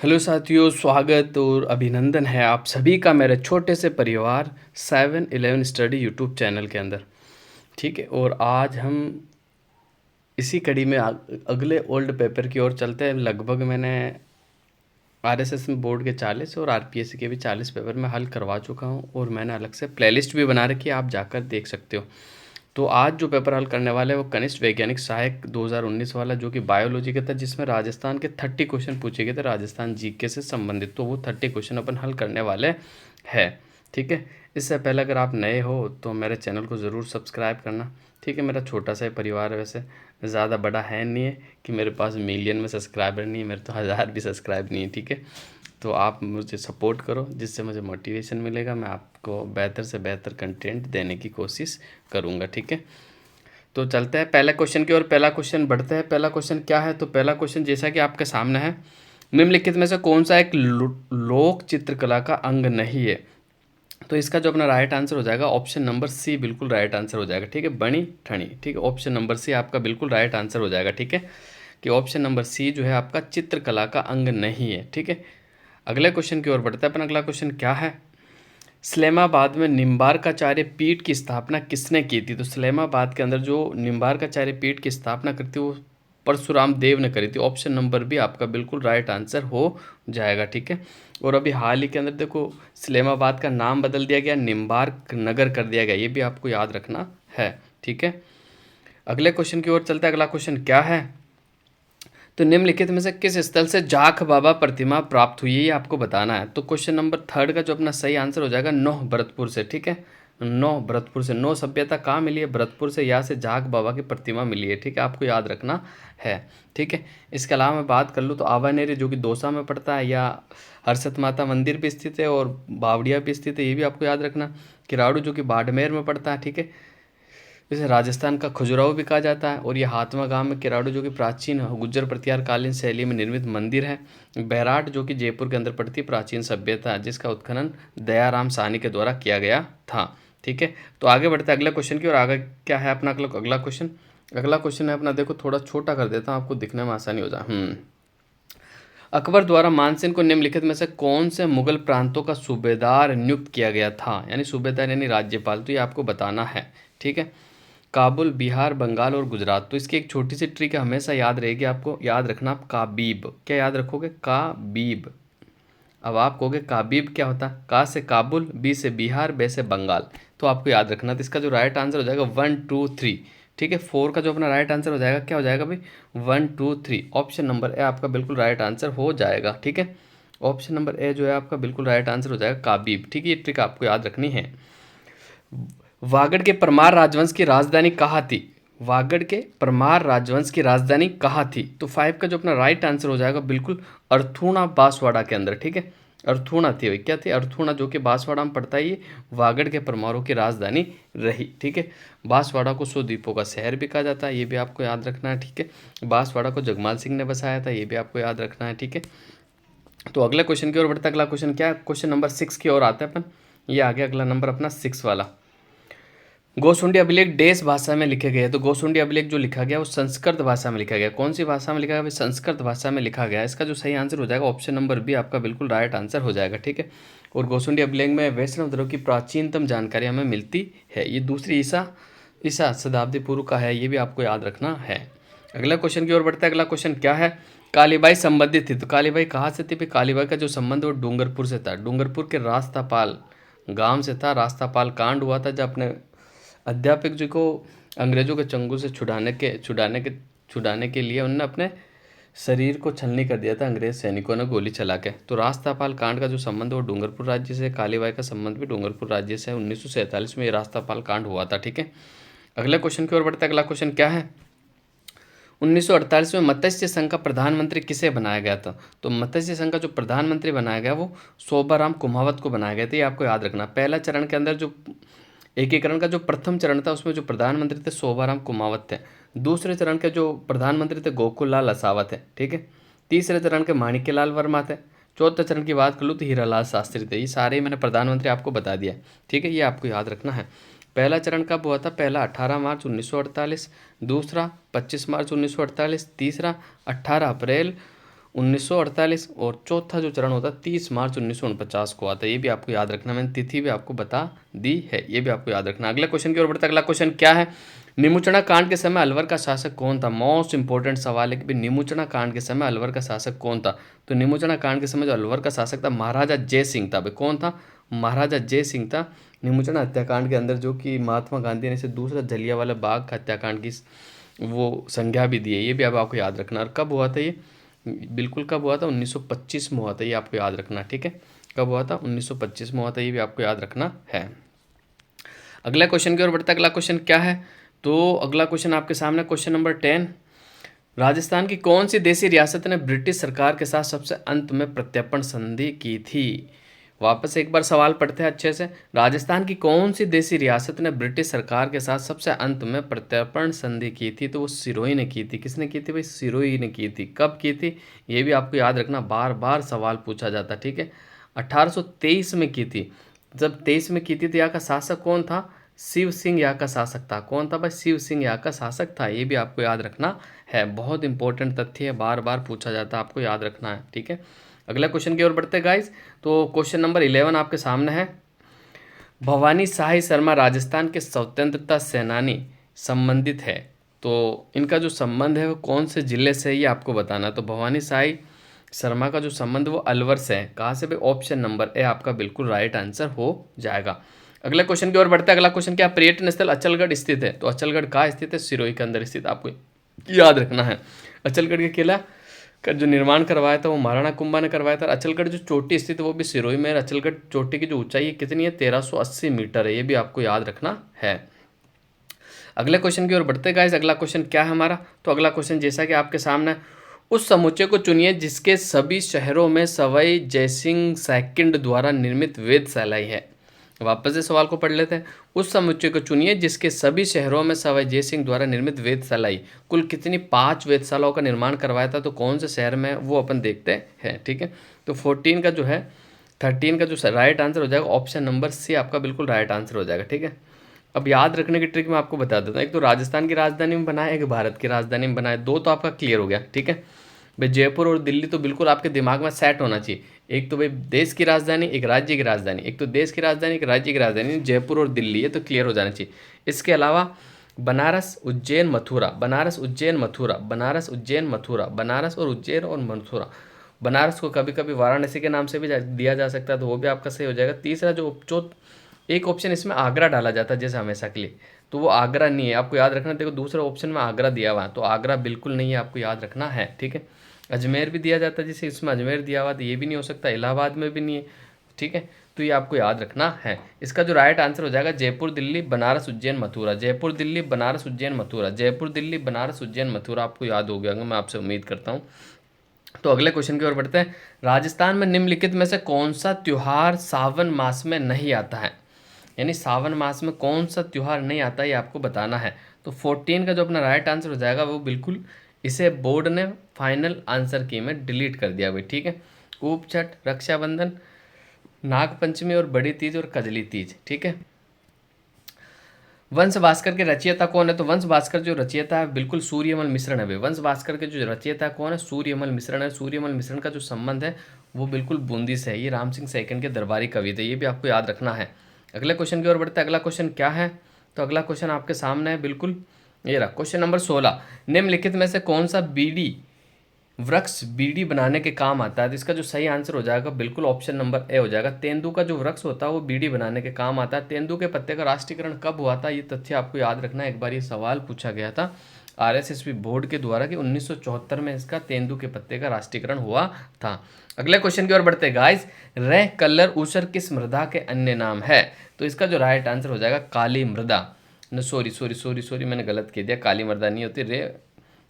Hello साथियों, स्वागत और अभिनंदन है आप सभी का मेरे छोटे से परिवार 7-11 स्टडी यूट्यूब चैनल के अंदर। ठीक है, और आज हम इसी कड़ी में अगले ओल्ड पेपर की ओर चलते हैं। लगभग मैंने आरएसएस में बोर्ड के 40 और आरपीएससी के भी 40 पेपर में हल करवा चुका हूं, और मैंने अलग से प्लेलिस्ट भी बना रखी है, आप जाकर देख सकते हो। तो आज जो पेपर हल करने वाले हैं वो कनिष्ठ वैज्ञानिक सहायक 2019 वाला, जो कि बायोलॉजी का था, जिसमें राजस्थान के 30 क्वेश्चन पूछे गए थे राजस्थान जीके से संबंधित। तो वो 30 क्वेश्चन अपन हल करने वाले हैं। ठीक है, इससे पहले अगर आप नए हो तो मेरे चैनल को ज़रूर सब्सक्राइब करना। ठीक है, मेरा छोटा सा परिवार है, वैसे ज़्यादा बड़ा है नहीं है कि मेरे पास मिलियन में सब्सक्राइबर नहीं है, मेरे तो 1000 भी सब्सक्राइब नहीं है। ठीक है, तो आप मुझे सपोर्ट करो, जिससे मुझे मोटिवेशन मिलेगा, मैं आपको बेहतर से बेहतर कंटेंट देने की कोशिश करूँगा। ठीक है, तो चलते हैं पहले क्वेश्चन की ओर। पहला क्वेश्चन बढ़ते हैं। पहला क्वेश्चन क्या है? तो पहला क्वेश्चन जैसा कि आपके सामने है, निम्नलिखित में से कौन सा एक लोक चित्रकला का अंग नहीं है? तो इसका जो अपना राइट आंसर हो जाएगा ऑप्शन नंबर सी, बिल्कुल राइट आंसर हो जाएगा। ठीक है, बनी ठनी। ठीक है, ऑप्शन नंबर सी आपका बिल्कुल राइट आंसर हो जाएगा। ठीक है, कि ऑप्शन नंबर सी जो है आपका चित्रकला का अंग नहीं है। ठीक है, अगले क्वेश्चन की ओर बढ़ते हैं अपन। अगला क्वेश्चन क्या है? इस्लामाबाद में निम्बार्काचार्य पीठ की स्थापना किसने की थी? तो इस्लामाबाद के अंदर जो निम्बार्काचार्य पीठ की स्थापना करती वो परशुराम देव ने करी थी। ऑप्शन नंबर भी आपका बिल्कुल राइट आंसर हो जाएगा। ठीक है, और अभी हाल ही के अंदर देखो इस्लामाबाद का नाम बदल दिया गया, निम्बार्क नगर कर दिया गया, ये भी आपको याद रखना है। ठीक है, अगले क्वेश्चन की ओर चलते हैं। अगला क्वेश्चन क्या है? तो निम्नलिखित में से किस स्थल से जाख बाबा प्रतिमा प्राप्त हुई है, ये आपको बताना है। तो क्वेश्चन नंबर थर्ड का जो अपना सही आंसर हो जाएगा नौ भरतपुर से। ठीक है, नौ भरतपुर से। नौ सभ्यता कहाँ मिली है? भरतपुर से, यहाँ से जाख बाबा की प्रतिमा मिली है। ठीक है, आपको याद रखना है। ठीक है, इसके अलावा मैं बात कर लूँ तो आवानेरी जो कि दौसा में पड़ता है, या हर्षद माता मंदिर भी स्थित है, और बावड़िया भी स्थित है, ये भी आपको याद रखना। किराड़ू जो कि बाड़मेर में पड़ता है। ठीक है, इसे राजस्थान का खजुराहो भी कहा जाता है। और ये हाथमा गांव में किराड़ू जो कि प्राचीन गुज्जर प्रतिहार कालीन शैली में निर्मित मंदिर है। बैराट जो कि जयपुर के अंदर पड़ती है प्राचीन सभ्यता है, जिसका उत्खनन दयाराम साहनी के द्वारा किया गया था। ठीक है, तो आगे बढ़ते हैं अगले क्वेश्चन की। और आगे क्या है अपना अगला क्वेश्चन? अगला क्वेश्चन है अपना, देखो थोड़ा छोटा कर देता हूँ आपको दिखने में आसानी हो जाए। अकबर द्वारा मानसिंह को निम्नलिखित में से कौन से मुगल प्रांतों का सूबेदार नियुक्त किया गया था? यानी सूबेदार यानी राज्यपाल, तो ये आपको बताना है। ठीक है, काबुल, बिहार, बंगाल और गुजरात। तो इसकी एक छोटी सी ट्रिक हमेशा याद रहेगी, आपको याद रखना। आप काबीब, क्या याद रखोगे? काबीब। अब आप कहोगे काबीब क्या होता है? का से काबुल, बी से बिहार, बे से बंगाल। तो आपको याद रखना। तो इसका जो राइट आंसर हो जाएगा 1 2 3। ठीक है, 4 का जो अपना राइट आंसर हो जाएगा क्या हो जाएगा भाई? 1 2 3। ऑप्शन नंबर ए आपका बिल्कुल राइट आंसर हो जाएगा। ठीक है, ऑप्शन नंबर ए जो है आपका बिल्कुल राइट आंसर हो जाएगा, काबीब। ठीक है, ये ट्रिक आपको याद रखनी है। वागड़ के परमार राजवंश की राजधानी कहाँ थी? वागड़ के परमार राजवंश की राजधानी कहाँ थी? तो 5 का जो अपना राइट आंसर हो जाएगा बिल्कुल अर्थूणा बांसवाड़ा के अंदर। ठीक है, अर्थूणा थी भाई, क्या थी? अर्थूणा, जो कि बांसवाड़ा में पड़ता है। ये वागड़ के परमारों की राजधानी रही। ठीक है, बांसवाड़ा को 100 द्वीपों का शहर भी कहा जाता है, ये भी आपको याद रखना है। ठीक है, बांसवाड़ा को जगमाल सिंह ने बसाया था, ये भी आपको याद रखना है। ठीक है, तो अगले क्वेश्चन की ओर बढ़ता है। अगला क्वेश्चन क्या है? क्वेश्चन नंबर 6 की ओर आता है अपन। ये आ गया अगला नंबर अपना 6 वाला। गोसुंडी अभिलेख देश भाषा में लिखे गए। तो गोसुंडी अभिलेख जो लिखा गया वो संस्कृत भाषा में लिखा गया। कौन सी भाषा में लिखा गया भाई? संस्कृत भाषा में लिखा गया। इसका जो सही आंसर हो जाएगा ऑप्शन नंबर बी आपका बिल्कुल राइट आंसर हो जाएगा। ठीक है, और गोसुंडी अभिलेख में वैष्णव धर्म की प्राचीनतम जानकारी हमें मिलती है। ये दूसरी ईसा शताब्दी पूर्व का है, ये भी आपको याद रखना है। अगला क्वेश्चन की ओर बढ़ता है। अगला क्वेश्चन क्या है? कालीबाई संबंधित थी। तो कालीबाई कहाँ से थी? कालीबाई का जो संबंध वो डूंगरपुर से था। डूंगरपुर के रास्तापाल गांव से था। रास्तापाल कांड हुआ था जब अपने अध्यापक जी को अंग्रेजों के चंगुल से छुड़ाने के लिए उन्होंने अपने शरीर को छलनी कर दिया था अंग्रेज सैनिकों ने गोली चला के। तो रास्तापाल कांड का जो संबंध है वो डूंगरपुर राज्य से। कालीबाई का संबंध भी डूंगरपुर राज्य से है। 1947 में ये रास्तापाल कांड हुआ था। ठीक है, अगले क्वेश्चन की ओर बढ़ते हैं। अगला क्वेश्चन क्या है? 1948 में मत्स्य संघ का प्रधानमंत्री किसे बनाया गया था? तो मत्स्य संघ का जो प्रधानमंत्री बनाया गया वो शोभाराम कुमावत को बनाया गया था, ये आपको याद रखना। पहला चरण के अंदर जो एकीकरण का जो प्रथम चरण था उसमें जो प्रधानमंत्री थे शोभाराम कुमावत थे। दूसरे चरण के जो प्रधानमंत्री थे गोकुल लाल असावा थे। ठीक है, तीसरे चरण के माणिक्यलाल वर्मा थे। चौथे चरण की बात कर लूँ तो हीरालाल शास्त्री थे। ये सारे मैंने प्रधानमंत्री आपको बता दिया। ठीक है, ये आपको याद रखना है। पहला चरण कब हुआ था? पहला 18 मार्च 1948, दूसरा 25 मार्च 1948, तीसरा 18 अप्रैल 1948, और चौथा जो चरण होता है 30 मार्च 1949 को आता है। ये भी आपको याद रखना, मैंने तिथि भी आपको बता दी है, ये भी आपको याद रखना। अगले क्वेश्चन की ओर बढ़ते हैं। अगला क्वेश्चन क्या है, निमुचना कांड के समय अलवर का शासक कौन था। मोस्ट इंपॉर्टेंट सवाल है कि भाई निमुचना कांड के समय अलवर का शासक कौन था। तो निमुचना कांड के समय जो अलवर का शासक था महाराजा जय सिंह था। भाई कौन था, महाराजा जय सिंह था। निमुचना हत्याकांड के अंदर जो कि महात्मा गांधी ने इसे दूसरा जलियांवाला बाग हत्याकांड की वो संज्ञा भी दी है, ये भी अब आपको याद रखना। और कब हुआ था ये, बिल्कुल कब हुआ था, 1925 में हुआ था, ये आपको याद रखना। ठीक है, कब हुआ था, 1925 में हुआ था, ये भी आपको याद रखना है। अगला क्वेश्चन की ओर बढ़ता है। अगला क्वेश्चन क्या है, तो अगला क्वेश्चन आपके सामने क्वेश्चन नंबर 10, राजस्थान की कौन सी देशी रियासत ने ब्रिटिश सरकार के साथ सबसे अंत में प्रत्यर्पण संधि की थी। वापस एक बार सवाल पढ़ते हैं अच्छे से। राजस्थान की कौन सी देशी रियासत ने ब्रिटिश सरकार के साथ सबसे अंत में प्रत्यर्पण संधि की थी। तो वो सिरोही ने की थी। किसने की थी भाई, सिरोही ने की थी। कब की थी, ये भी आपको याद रखना, बार बार सवाल पूछा जाता। ठीक है, 1823 में की थी। जब 23 में की थी तो यहाँ का शासक कौन था, शिव सिंह यहाँ का शासक था। कौन था भाई, शिव सिंह यहाँ का शासक था। ये भी आपको याद रखना है, बहुत इंपॉर्टेंट तथ्य है, बार बार पूछा जाता है, आपको याद रखना है। ठीक है, अगला क्वेश्चन की ओर बढ़ते हैं गाइस। तो क्वेश्चन नंबर 11 आपके सामने है, भवानी शाही शर्मा राजस्थान के स्वतंत्रता सेनानी संबंधित है। तो इनका जो संबंध है वो कौन से जिले से है, ये आपको बताना। तो भवानी शाही शर्मा का जो संबंध वो अलवर से है। कहाँ से भाई, ऑप्शन नंबर ए आपका बिल्कुल राइट आंसर हो जाएगा। अगले क्वेश्चन की ओर बढ़ते हैं। अगला क्वेश्चन क्या, पर्यटन स्थल अचलगढ़ स्थित है। तो अचलगढ़ कहाँ स्थित है, सिरोही के अंदर स्थित, आपको याद रखना है। अचलगढ़ के किला का जो निर्माण करवाया था वो महाराणा कुंभा ने करवाया था। अचलगढ़ जो चोटी स्थित है वो भी सिरोही में है। अचलगढ़ चोटी की जो ऊंचाई है कितनी है, 1380 मीटर है, ये भी आपको याद रखना है। अगले क्वेश्चन की ओर बढ़ते हैं गाइस। अगला क्वेश्चन क्या है हमारा, तो अगला क्वेश्चन जैसा कि आपके सामने है, उस समुच्चय को चुनिए जिसके सभी शहरों में सवाई जयसिंह सेकंड द्वारा निर्मित वेधशालाएं है। वापस से सवाल को पढ़ लेते हैं। उस समुच्चय को चुनिए जिसके सभी शहरों में सवाई जयसिंह द्वारा निर्मित वेधशालाएं, कुल कितनी, 5 वेधशालाओं का निर्माण करवाया था। तो कौन से शहर में वो अपन देखते हैं। ठीक है, तो 14 का जो है 13 का जो राइट आंसर हो जाएगा ऑप्शन नंबर सी आपका बिल्कुल राइट आंसर हो जाएगा। ठीक है, अब याद रखने की ट्रिक मैं आपको बता देता हूँ। एक तो राजस्थान की राजधानी में बना है, एक भारत की राजधानी में बना है, दो तो आपका क्लियर हो गया। ठीक है भाई, जयपुर और दिल्ली तो बिल्कुल आपके दिमाग में सेट होना चाहिए। एक तो भाई देश की राजधानी, एक राज्य की राजधानी, एक तो देश की राजधानी, एक राज्य की राजधानी, जयपुर और दिल्ली, ये तो क्लियर हो जाना चाहिए। इसके अलावा बनारस उज्जैन मथुरा, बनारस उज्जैन मथुरा, बनारस उज्जैन मथुरा, बनारस और उज्जैन और मथुरा। बनारस को कभी कभी वाराणसी के नाम से भी दिया जा सकता है, तो वो भी आपका सही हो जाएगा। तीसरा जो एक ऑप्शन इसमें आगरा डाला जाता है जैसे हमेशा के लिए, तो वो आगरा नहीं है, आपको याद रखना। देखो दूसरा ऑप्शन में आगरा दिया हुआ है, तो आगरा बिल्कुल नहीं है, आपको याद रखना है। ठीक है, अजमेर भी दिया जाता है जैसे इसमें अजमेर दिया हुआ, तो ये भी नहीं हो सकता। इलाहाबाद में भी नहीं है। ठीक है, तो ये आपको याद रखना है। इसका जो राइट आंसर हो जाएगा जयपुर दिल्ली बनारस उज्जैन मथुरा, जयपुर दिल्ली बनारस उज्जैन मथुरा, जयपुर दिल्ली बनारस उज्जैन मथुरा। आपको याद हो गया, मैं आपसे उम्मीद करता हूँ। तो अगले क्वेश्चन की ओर बढ़ते हैं। राजस्थान में निम्नलिखित में से कौन सा त्योहार सावन मास में नहीं आता है, यानी सावन मास में कौन सा त्यौहार नहीं आता, ये आपको बताना है। तो 14 का जो अपना राइट आंसर हो जाएगा वो बिल्कुल, इसे बोर्ड ने फाइनल आंसर की में डिलीट कर दिया भाई। ठीक है, ऊप छठ, रक्षाबंधन, नाग पंचमी और बड़ी तीज और कजली तीज। ठीक है, वंश भास्कर के रचयिता कौन है, तो वंश भास्कर जो रचयिता है बिल्कुल सूर्यमल मिश्रण है। वंश भास्कर के जो रचयिता कौन है, सूर्यमल मिश्रण है। सूर्यमल मिश्रण का जो संबंध है वो बिल्कुल बूंदी से है। ये राम सिंह सेकंड के दरबारी कवि थे, ये भी आपको याद रखना है। अगले क्वेश्चन की ओर बढ़ते हैं। अगला क्वेश्चन क्या है, तो अगला क्वेश्चन आपके सामने है बिल्कुल, ये रहा क्वेश्चन नंबर 16, निम्नलिखित में से कौन सा बीड़ी वृक्ष बीड़ी बनाने के काम आता है। तो इसका जो सही आंसर हो जाएगा बिल्कुल ऑप्शन नंबर ए हो जाएगा। तेंदू का जो वृक्ष होता है वो बीड़ी बनाने के काम आता है। तेंदू के पत्ते का राष्ट्रीयकरण कब हुआ था, ये तथ्य आपको याद रखना है। एक बार ये सवाल पूछा गया था आरएसएसबी बोर्ड के द्वारा कि 1974 में इसका तेंदू के पत्ते का राष्ट्रीयकरण हुआ था। अगले क्वेश्चन की ओर बढ़ते हैं गाइस। रे कलर ऊसर किस मृदा के अन्य नाम है, तो इसका जो राइट आंसर हो जाएगा काली मृदा। सॉरी मैंने गलत कह दिया, काली मृदा नहीं होती रे,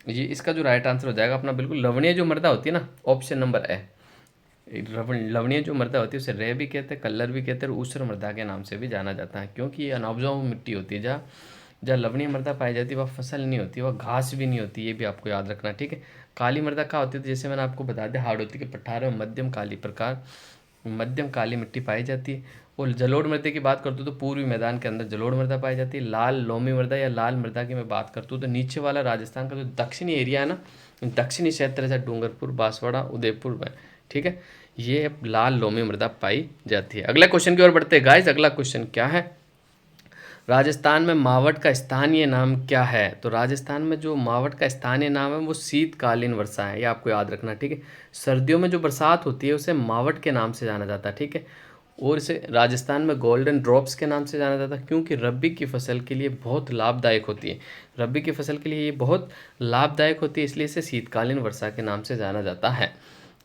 ये इसका जो राइट आंसर हो जाएगा अपना बिल्कुल लवणीय जो मृदा होती है ना, ऑप्शन नंबर ए। लवणीय जो मृदा होती है उसे रे भी कहते हैं, कलर भी कहते हैं, और ऊसर मृदा के नाम से भी जाना जाता है, क्योंकि ये अनउपजाऊ मिट्टी होती है। जहाँ जहाँ लवणीय मृदा पाई जाती है वह फसल नहीं होती, वह घास भी नहीं होती, ये भी आपको याद रखना। ठीक है, काली मृदा क्या होती है, जैसे मैंने आपको बता दिया हाड़ौती के पठार में मध्यम काली मिट्टी पाई जाती है। और जलोढ़ मृदा की बात करते हो तो पूर्वी मैदान के अंदर जलोढ़ मृदा पाई जाती है। लाल लोमी मृदा या लाल मृदा की मैं बात करता हूँ तो नीचे वाला राजस्थान का जो दक्षिणी एरिया है ना, दक्षिणी क्षेत्र जैसे डूंगरपुर, बांसवाड़ा, उदयपुर में, ठीक है, ये लाल लोमी मृदा पाई जाती है। अगले क्वेश्चन की ओर बढ़ते हैं गाइस। अगला क्वेश्चन क्या है, राजस्थान में मावट का स्थानीय नाम क्या है? तो राजस्थान में जो मावट का स्थानीय नाम है वो शीतकालीन वर्षा है, ये आपको याद रखना, ठीक है। सर्दियों में जो बरसात होती है उसे मावट के नाम से जाना जाता है, ठीक है। और इसे राजस्थान में गोल्डन ड्रॉप्स के नाम से जाना जाता है, क्योंकि रबी की फसल के लिए बहुत लाभदायक होती है। रबी की फसल के लिए ये बहुत लाभदायक होती है, इसलिए इसे शीतकालीन वर्षा के नाम से जाना जाता है,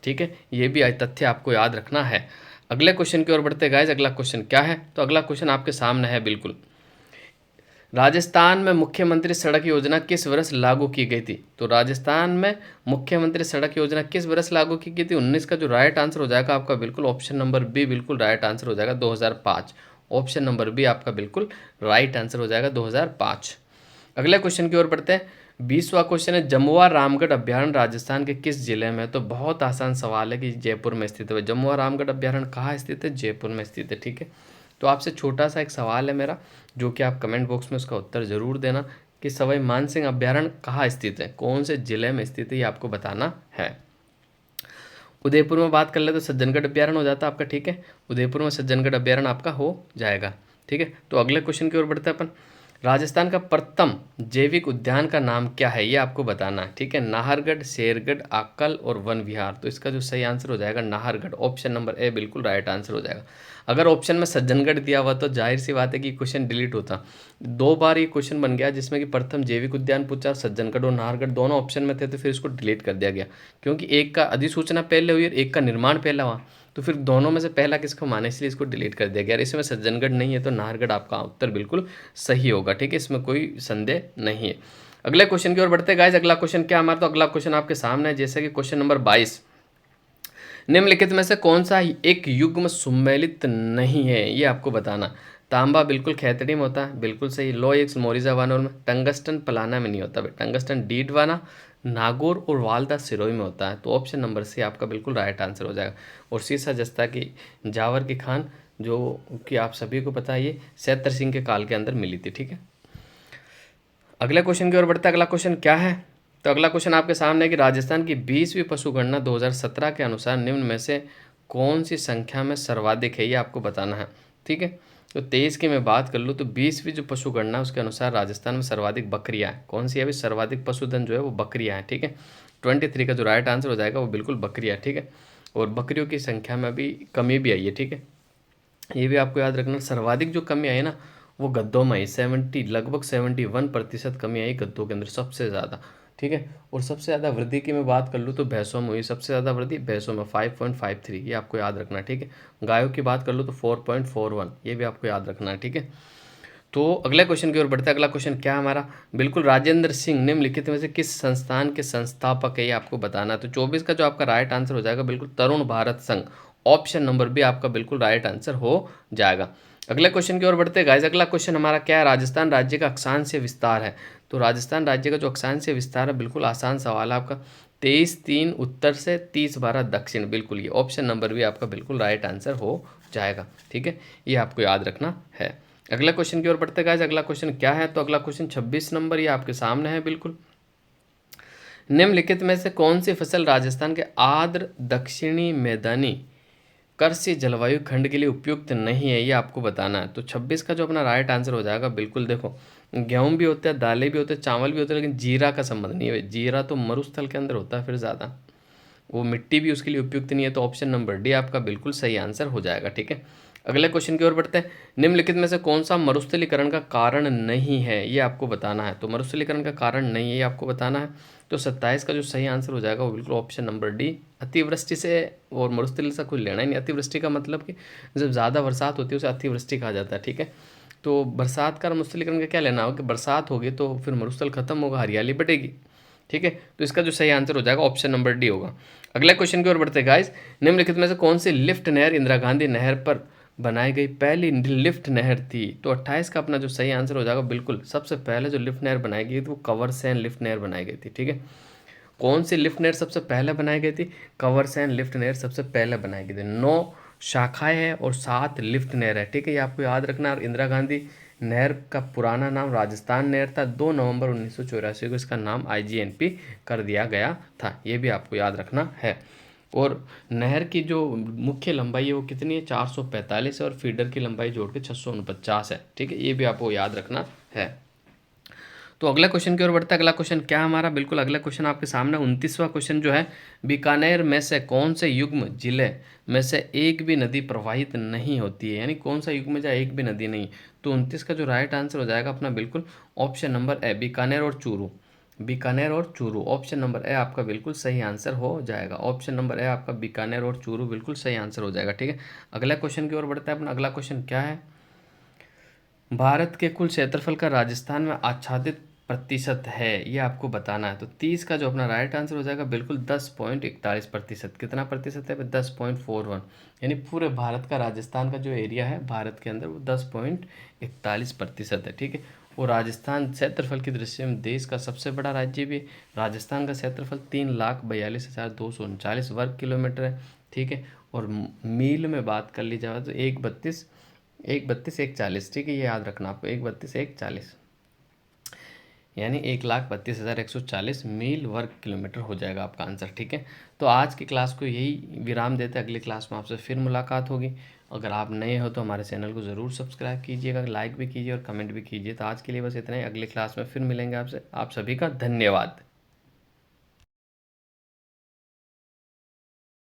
ठीक है। ये भी आज तथ्य आपको याद रखना है। अगले क्वेश्चन की ओर बढ़ते हैं गाइस। अगला क्वेश्चन क्या है? तो अगला क्वेश्चन आपके सामने है बिल्कुल। राजस्थान में मुख्यमंत्री सड़क योजना किस वर्ष लागू की गई थी? तो राजस्थान में मुख्यमंत्री सड़क योजना किस वर्ष लागू की गई थी? 19 का जो राइट आंसर हो जाएगा आपका बिल्कुल ऑप्शन नंबर बी बिल्कुल राइट आंसर हो जाएगा, 2005। ऑप्शन नंबर बी आपका बिल्कुल राइट आंसर हो जाएगा, 2005। अगले क्वेश्चन की ओर बढ़ते हैं। 20वां क्वेश्चन है, जमुआ रामगढ़ अभ्यारण्य राजस्थान के किस जिले में? तो बहुत आसान सवाल है कि जयपुर में स्थित है। जमुआ रामगढ़ अभ्यारण्य कहाँ स्थित है? जयपुर में स्थित है, ठीक है। तो आपसे छोटा सा एक सवाल है मेरा, जो कि आप कमेंट बॉक्स में उसका उत्तर जरूर देना कि सवाई मानसिंह अभ्यारण्य कहाँ स्थित है, कौन से जिले में स्थित है, ये आपको बताना है। उदयपुर में बात कर ले तो सज्जनगढ़ अभ्यारण्य हो जाता है आपका, ठीक है। उदयपुर में सज्जनगढ़ अभ्यारण्य आपका हो जाएगा, ठीक है। तो अगले क्वेश्चन की ओर बढ़ते हैं अपन। राजस्थान का प्रथम जैविक उद्यान का नाम क्या है, ये आपको बताना है, ठीक है। नाहरगढ़, शेरगढ़, आकल और वन विहार। तो इसका जो सही आंसर हो जाएगा नाहरगढ़, ऑप्शन नंबर ए बिल्कुल राइट आंसर हो जाएगा। अगर ऑप्शन में सज्जनगढ़ दिया हुआ तो जाहिर सी बात है कि क्वेश्चन डिलीट होता। 2 बार ये क्वेश्चन बन गया जिसमें कि प्रथम जैविक उद्यान पूछा, सज्जनगढ़ और नाहरगढ़ दोनों ऑप्शन में थे, तो फिर इसको डिलीट कर दिया गया, क्योंकि एक का अधिसूचना पहले हुई और एक का निर्माण पहला हुआ, तो फिर दोनों में से पहला किसको माने, इसलिए इसको डिलीट कर दिया गया। इसमें सज्जनगढ़ नहीं है तो नाहरगढ़ आपका उत्तर बिल्कुल सही होगा, ठीक है, इसमें कोई संदेह नहीं है। अगले क्वेश्चन की ओर बढ़ते हैं गाइस। अगला क्वेश्चन क्या हमारा? तो अगला क्वेश्चन आपके सामने है, जैसे कि क्वेश्चन नंबर 22, निम्नलिखित में से कौन सा एक युग्म सुमेलित नहीं है, ये आपको बताना। तांबा बिल्कुल खैतड़ी में होता है, बिल्कुल सही। लो एक्स मोरिजा वानोर में। टंगस्टन पलाना में नहीं होता भाई, टंगस्टन डीडवाना, नागौर और वालदा सिरोही में होता है। तो ऑप्शन नंबर सी आपका बिल्कुल राइट आंसर हो जाएगा। और सीसा जस्ता की जावर की खान, जो कि आप सभी को पता है, ये सैत्र सिंह के काल के अंदर मिली थी, ठीक है। अगले क्वेश्चन की ओर बढ़ता है। अगला क्वेश्चन क्या है? तो अगला क्वेश्चन आपके सामने है कि राजस्थान की 20वीं पशु गणना 2017 के अनुसार निम्न में से कौन सी संख्या में सर्वाधिक है, ये आपको बताना है, ठीक है। तो 23 की मैं बात कर लूँ तो 20वीं जो पशु गणना उसके अनुसार राजस्थान में सर्वाधिक बकरियाँ हैं। कौन सी है अभी? सर्वाधिक पशुधन जो है वो बकरियाँ हैं, ठीक है। 23 का जो राइट आंसर हो जाएगा वो बिल्कुल बकरियाँ, ठीक है। और बकरियों की संख्या में अभी कमी भी आई है, ठीक है। ये भी आपको याद रखना। सर्वाधिक जो कमी आई ना वो गद्दों में आई, लगभग 71% कमी आई गद्दों के अंदर, सबसे ज़्यादा, ठीक है। और सबसे ज़्यादा वृद्धि की मैं बात कर लूँ तो भैंसों में हुई, सबसे ज़्यादा वृद्धि भैंसों में 5.53, ये आपको याद रखना, ठीक है। गायों की बात कर लूँ तो 4.41, ये भी आपको याद रखना है, ठीक है। तो अगले क्वेश्चन की ओर बढ़ते हैं। अगला क्वेश्चन क्या है हमारा? बिल्कुल, राजेंद्र सिंह निम्नलिखित में से किस संस्थान के संस्थापक है, ये आपको बताना है। तो 24 का जो आपका राइट आंसर हो जाएगा बिल्कुल तरुण भारत संघ, ऑप्शन नंबर बी आपका बिल्कुल राइट आंसर हो जाएगा। अगले क्वेश्चन की ओर बढ़ते हैं गाइस। अगला क्वेश्चन हमारा क्या है? राजस्थान राज्य का अक्षांशीय विस्तार है। तो राजस्थान राज्य का जो अक्षांशीय विस्तार है, बिल्कुल आसान सवाल है आपका, 23 उत्तर से 30 दक्षिण, बिल्कुल ये ऑप्शन नंबर भी आपका बिल्कुल राइट आंसर हो जाएगा, ठीक है। ये आपको याद रखना है। अगला क्वेश्चन की ओर बढ़ते गाइस। अगला क्वेश्चन क्या है? तो अगला क्वेश्चन 26 नंबर, ये आपके सामने है बिल्कुल। निम्नलिखित में से कौन सी फसल राजस्थान के आर्द्र दक्षिणी मैदानी कृषि जलवायु खंड के लिए उपयुक्त नहीं है, ये आपको बताना है। तो 26 का जो अपना राइट आंसर हो जाएगा बिल्कुल, देखो गेहूं भी होते हैं, दालें भी होते हैं, चावल भी होते हैं, लेकिन जीरा का संबंध नहीं है। जीरा तो मरुस्थल के अंदर होता है, फिर ज़्यादा वो मिट्टी भी उसके लिए उपयुक्त नहीं है। तो ऑप्शन नंबर डी आपका बिल्कुल सही आंसर हो जाएगा, ठीक है। अगले क्वेश्चन की ओर बढ़ते हैं। निम्नलिखित में से कौन सा मरुस्थलीकरण का कारण नहीं है, ये आपको बताना है। तो मरुस्थलीकरण का कारण नहीं है, ये आपको बताना है। तो 27 का जो सही आंसर हो जाएगा वो बिल्कुल ऑप्शन नंबर डी। अतिवृष्टि से और मरुस्थली से कुछ लेना ही नहीं। अतिवृष्टि का मतलब कि जब ज़्यादा बरसात होती है उसे अतिवृष्टि कहा जाता है, ठीक है। तो बरसात का मरुस्थलीकरण का क्या लेना होगा कि बरसात होगी तो फिर मरुस्थल खत्म होगा, हरियाली बढ़ेगी, ठीक है। तो इसका जो सही आंसर हो जाएगा ऑप्शन नंबर डी होगा। अगले क्वेश्चन की ओर बढ़ते गाइस। निम्नलिखित में से कौन सी लिफ्ट नहर इंदिरा गांधी नहर पर बनाई गई पहली लिफ्ट नहर थी? तो 28 का अपना जो सही आंसर हो जाएगा बिल्कुल, सबसे पहले जो लिफ्ट नहर बनाई गई थी वो कंवरसेन लिफ्ट नहर बनाई गई थी, ठीक है। कौन सी लिफ्ट नहर सबसे पहले बनाई गई थी? कंवरसेन लिफ्ट नहर सबसे पहले बनाई गई थी। 9 शाखाएं हैं और 7 लिफ्ट नहर है, ठीक है, ये आपको याद रखना। और इंदिरा गांधी नहर का पुराना नाम राजस्थान नहर था। 2 नवंबर 1984 को इसका नाम IGNP कर दिया गया था। ये भी आपको याद रखना है। और नहर की जो मुख्य लंबाई है वो कितनी है, 445 है, और फीडर की लंबाई जोड़ के 649 है। ठीक है, ये भी आपको याद रखना है। तो अगला क्वेश्चन की ओर बढ़ता है। अगला क्वेश्चन क्या है हमारा, बिल्कुल अगला क्वेश्चन आपके सामने 29वां क्वेश्चन जो है, बीकानेर में से कौन से युग्म जिले में से एक भी नदी प्रवाहित नहीं होती है, यानी कौन सा युग्म में जहाँ एक भी नदी नहीं। तो 29 का जो राइट आंसर हो जाएगा अपना बिल्कुल ऑप्शन नंबर ए, बीकानेर और चूरू। बीकानेर और चूरू, ऑप्शन नंबर ए आपका बिल्कुल सही आंसर हो जाएगा। ऑप्शन नंबर ए आपका बीकानेर और चूरू बिल्कुल सही आंसर हो जाएगा। ठीक है, अगला क्वेश्चन की ओर बढ़ता है अपना। अगला क्वेश्चन क्या है, भारत के कुल क्षेत्रफल का राजस्थान में आच्छादित प्रतिशत है, ये आपको बताना है। तो 30 का जो अपना राइट आंसर हो जाएगा बिल्कुल 10.41%। कितना प्रतिशत है, 10.41, यानी पूरे भारत का राजस्थान का जो एरिया है भारत के अंदर वो 10.41% है। ठीक है, और राजस्थान क्षेत्रफल की दृष्टि में देश का सबसे बड़ा राज्य भी है। राजस्थान का क्षेत्रफल 3,42,239 वर्ग किलोमीटर है। ठीक है, और मील में बात कर ली जाए तो 132,140। ठीक है, ये याद रखना आपको, 132,140, यानी 1,32,140 मील वर्ग किलोमीटर हो जाएगा आपका आंसर। ठीक है, तो आज की क्लास को यही विराम देते हैं। अगली क्लास में आपसे फिर मुलाकात होगी। अगर आप नए हो तो हमारे चैनल को ज़रूर सब्सक्राइब कीजिएगा, लाइक भी कीजिए और कमेंट भी कीजिए। तो आज के लिए बस इतना ही, अगली क्लास में फिर मिलेंगे आपसे। आप सभी का धन्यवाद।